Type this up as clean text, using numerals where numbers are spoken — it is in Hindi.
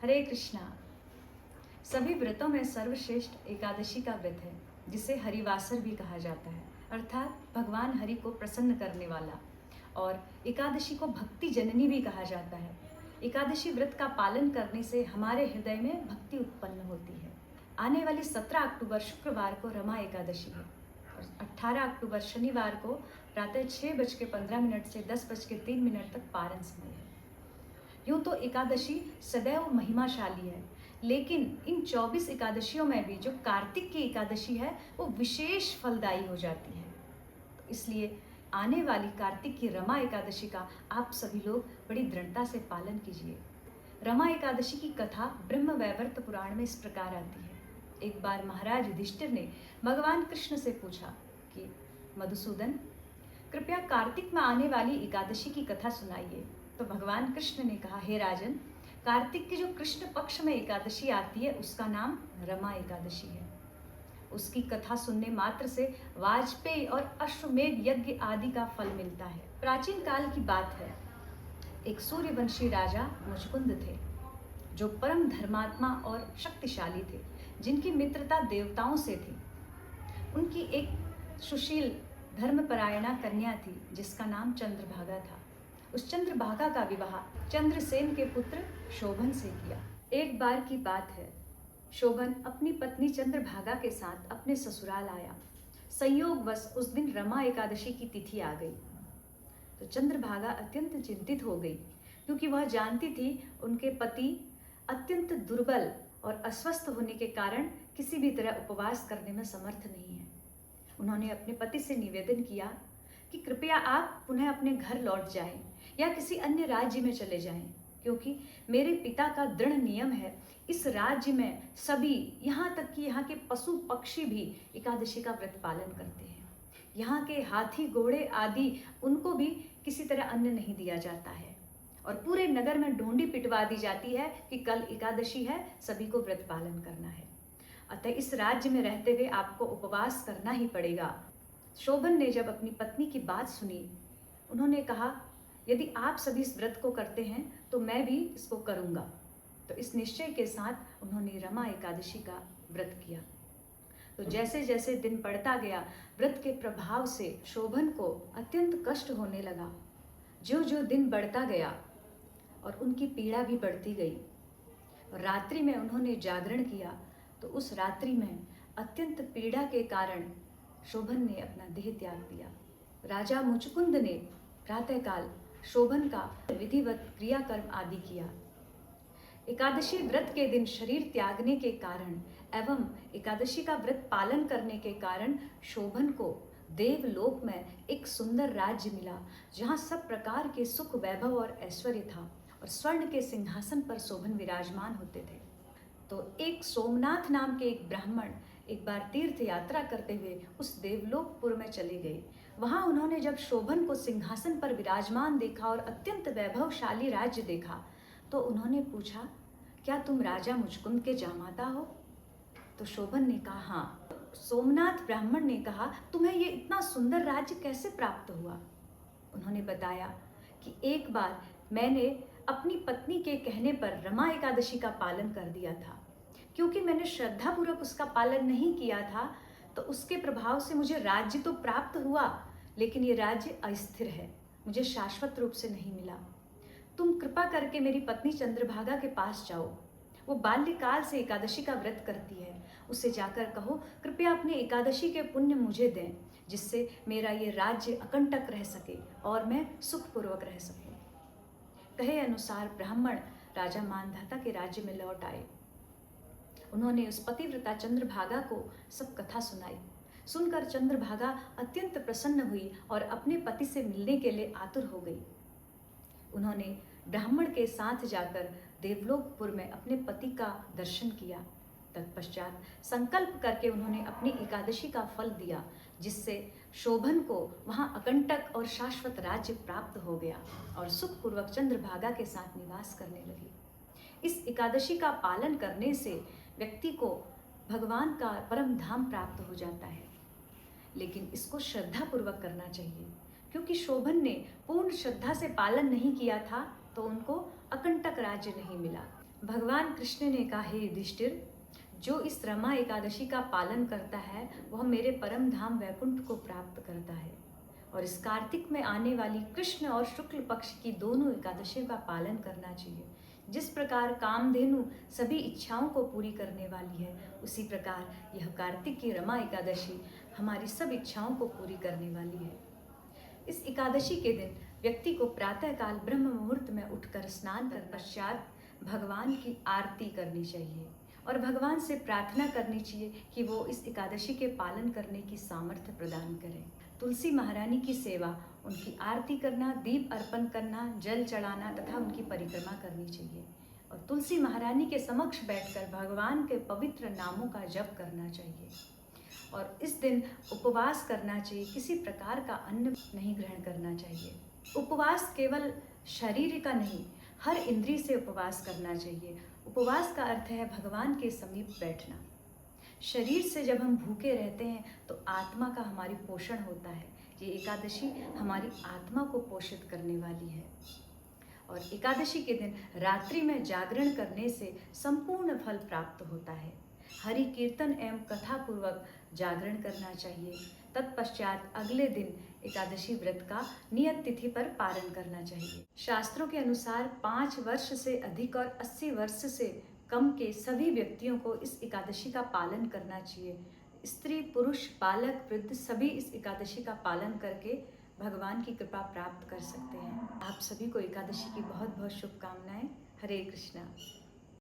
हरे कृष्णा। सभी व्रतों में सर्वश्रेष्ठ एकादशी का व्रत है, जिसे हरिवासर भी कहा जाता है, अर्थात भगवान हरि को प्रसन्न करने वाला। और एकादशी को भक्ति जननी भी कहा जाता है। एकादशी व्रत का पालन करने से हमारे हृदय में भक्ति उत्पन्न होती है। आने वाली 17 अक्टूबर शुक्रवार को रमा एकादशी है और 18 अक्टूबर शनिवार को प्रातः 6:15 से 10:03 तक पारण समय है। यूँ तो एकादशी सदैव महिमाशाली है, लेकिन इन 24 एकादशियों में भी जो कार्तिक की एकादशी है वो विशेष फलदायी हो जाती है। तो इसलिए आने वाली कार्तिक की रमा एकादशी का आप सभी लोग बड़ी दृढ़ता से पालन कीजिए। रमा एकादशी की कथा ब्रह्म वैवर्त पुराण में इस प्रकार आती है। एक बार महाराज युधिष्ठिर ने भगवान कृष्ण से पूछा कि मधुसूदन, कृपया कार्तिक में आने वाली एकादशी की कथा सुनाइए। तो भगवान कृष्ण ने कहा, हे राजन, कार्तिक की जो कृष्ण पक्ष में एकादशी आती है उसका नाम रमा एकादशी है। उसकी कथा सुनने मात्र से वाजपेयी और अश्वमेध यज्ञ आदि का फल मिलता है। प्राचीन काल की बात है, एक सूर्यवंशी राजा मुचकुंद थे, जो परम धर्मात्मा और शक्तिशाली थे, जिनकी मित्रता देवताओं से थी। उनकी एक सुशील धर्मपरायणा कन्या थी, जिसका नाम चंद्रभागा था। उस चंद्रभागा का विवाह चंद्रसेन के पुत्र शोभन से किया। एक बार की बात है, शोभन अपनी पत्नी चंद्रभागा के साथ अपने ससुराल आया। संयोगवश उस दिन रमा एकादशी की तिथि आ गई। तो चंद्रभागा अत्यंत चिंतित हो गई, क्योंकि वह जानती थी उनके पति अत्यंत दुर्बल और अस्वस्थ होने के कारण किसी भी तरह उपवास करने में समर्थ नहीं है। उन्होंने अपने पति से निवेदन किया कि कृपया आप पुनः अपने घर लौट जाएं या किसी अन्य राज्य में चले जाएं, क्योंकि मेरे पिता का दृढ़ नियम है, इस राज्य में सभी, यहाँ तक कि यहाँ के पशु पक्षी भी एकादशी का व्रत पालन करते हैं। यहाँ के हाथी घोड़े आदि, उनको भी किसी तरह अन्न नहीं दिया जाता है और पूरे नगर में ढोंडी पिटवा दी जाती है कि कल एकादशी है, सभी को व्रत पालन करना है। अतः इस राज्य में रहते हुए आपको उपवास करना ही पड़ेगा। शोभन ने जब अपनी पत्नी की बात सुनी, उन्होंने कहा, यदि आप सभी इस व्रत को करते हैं तो मैं भी इसको करूंगा। तो इस निश्चय के साथ उन्होंने रमा एकादशी का व्रत किया। तो जैसे जैसे दिन बढ़ता गया, व्रत के प्रभाव से शोभन को अत्यंत कष्ट होने लगा। जो जो दिन बढ़ता गया और उनकी पीड़ा भी बढ़ती गई। और रात्रि में उन्होंने जागरण किया, तो उस रात्रि में अत्यंत पीड़ा के कारण शोभन ने अपना देह त्याग दिया। राजा मुचकुंद ने प्रातःकाल शोभन का विधिवत क्रियाकर्म आदि किया। एकादशी व्रत के दिन शरीर त्यागने के कारण एवं एकादशी का व्रत पालन करने के कारण शोभन को देवलोक में एक सुंदर राज्य मिला, जहाँ सब प्रकार के सुख, वैभव और ऐश्वर्य था और स्वर्ण के सिंहासन पर शोभन विराजमान होते थे। तो एक सोमनाथ नाम के एक ब्राह्मण एक बार तीर्थ यात्रा करते हुए उस देवलोकपुर में चले गए। वहां उन्होंने जब शोभन को सिंहासन पर विराजमान देखा और अत्यंत वैभवशाली राज्य देखा, तो उन्होंने पूछा, क्या तुम राजा मुचकुंद के जामाता हो? तो शोभन ने कहा, हाँ। सोमनाथ ब्राह्मण ने कहा, तुम्हें ये इतना सुंदर राज्य कैसे प्राप्त हुआ? उन्होंने बताया कि एक बार मैंने अपनी पत्नी के कहने पर रमा एकादशी का पालन कर दिया था। क्योंकि मैंने श्रद्धापूर्वक उसका पालन नहीं किया था, तो उसके प्रभाव से मुझे राज्य तो प्राप्त हुआ, लेकिन ये राज्य अस्थिर है, मुझे शाश्वत रूप से नहीं मिला। तुम कृपा करके मेरी पत्नी चंद्रभागा के पास जाओ। वो बाल्यकाल से एकादशी का व्रत करती है। उससे जाकर कहो, कृपया अपने एकादशी के पुण्य मुझे दें, जिससे मेरा ये राज्य अकंटक रह सके और मैं सुखपूर्वक रह सकूं। कहे अनुसार ब्राह्मण राजा मानधाता के राज्य में लौट आए। उन्होंने उस पतिव्रता चंद्रभागा को सब कथा सुनाई। सुनकर चंद्रभागा अत्यंत प्रसन्न हुई और अपने पति से मिलने के लिए आतुर हो गई। उन्होंने ब्राह्मण के साथ जाकर देवलोकपुर में अपने पति का दर्शन किया। तत्पश्चात संकल्प करके उन्होंने अपनी एकादशी का फल दिया, जिससे शोभन को वहां अकंटक और शाश्वत राज्य प्राप्त हो गया और सुखपूर्वक चंद्रभागा के साथ निवास करने लगी। इस एकादशी का पालन करने से व्यक्ति को भगवान का परम धाम प्राप्त हो जाता है, लेकिन इसको श्रद्धापूर्वक करना चाहिए, क्योंकि शोभन ने पूर्ण श्रद्धा से पालन नहीं किया था तो उनको अकंटक राज्य नहीं मिला। भगवान कृष्ण ने कहा, हे युधिष्ठिर, जो इस रमा एकादशी का पालन करता है वह मेरे परम धाम वैकुंठ को प्राप्त करता है। और इस कार्तिक में आने वाली कृष्ण और शुक्ल पक्ष की दोनों एकादशियों का पालन करना चाहिए। जिस प्रकार कामधेनु सभी इच्छाओं को पूरी करने वाली है, उसी प्रकार यह कार्तिक की रमा एकादशी हमारी सब इच्छाओं को पूरी करने वाली है। इस एकादशी के दिन व्यक्ति को प्रातःकाल ब्रह्म मुहूर्त में उठकर स्नान कर पश्चात भगवान की आरती करनी चाहिए और भगवान से प्रार्थना करनी चाहिए कि वो इस एकादशी के पालन करने की सामर्थ्य प्रदान करें। तुलसी महारानी की सेवा, उनकी आरती करना, दीप अर्पण करना, जल चढ़ाना तथा उनकी परिक्रमा करनी चाहिए और तुलसी महारानी के समक्ष बैठकर भगवान के पवित्र नामों का जप करना चाहिए। और इस दिन उपवास करना चाहिए, किसी प्रकार का अन्न नहीं ग्रहण करना चाहिए। उपवास केवल शरीर का नहीं, हर इंद्रिय से उपवास करना चाहिए। उपवास का अर्थ है भगवान के समीप बैठना। शरीर से जब हम भूखे रहते हैं तो आत्मा का हमारी पोषण होता है। ये एकादशी हमारी आत्मा को पोषित करने वाली है। और एकादशी के दिन रात्रि में जागरण करने से संपूर्ण फल प्राप्त होता है। हरि कीर्तन एवं कथा पूर्वक जागरण करना चाहिए। तत्पश्चात अगले दिन एकादशी व्रत का नियत तिथि पर पारण करना चाहिए। शास्त्रों के अनुसार 5 वर्ष से अधिक और 80 वर्ष से कम के सभी व्यक्तियों को इस एकादशी का पालन करना चाहिए। स्त्री, पुरुष, बालक, वृद्ध सभी इस एकादशी का पालन करके भगवान की कृपा प्राप्त कर सकते हैं। आप सभी को एकादशी की बहुत बहुत शुभकामनाएं। हरे कृष्णा।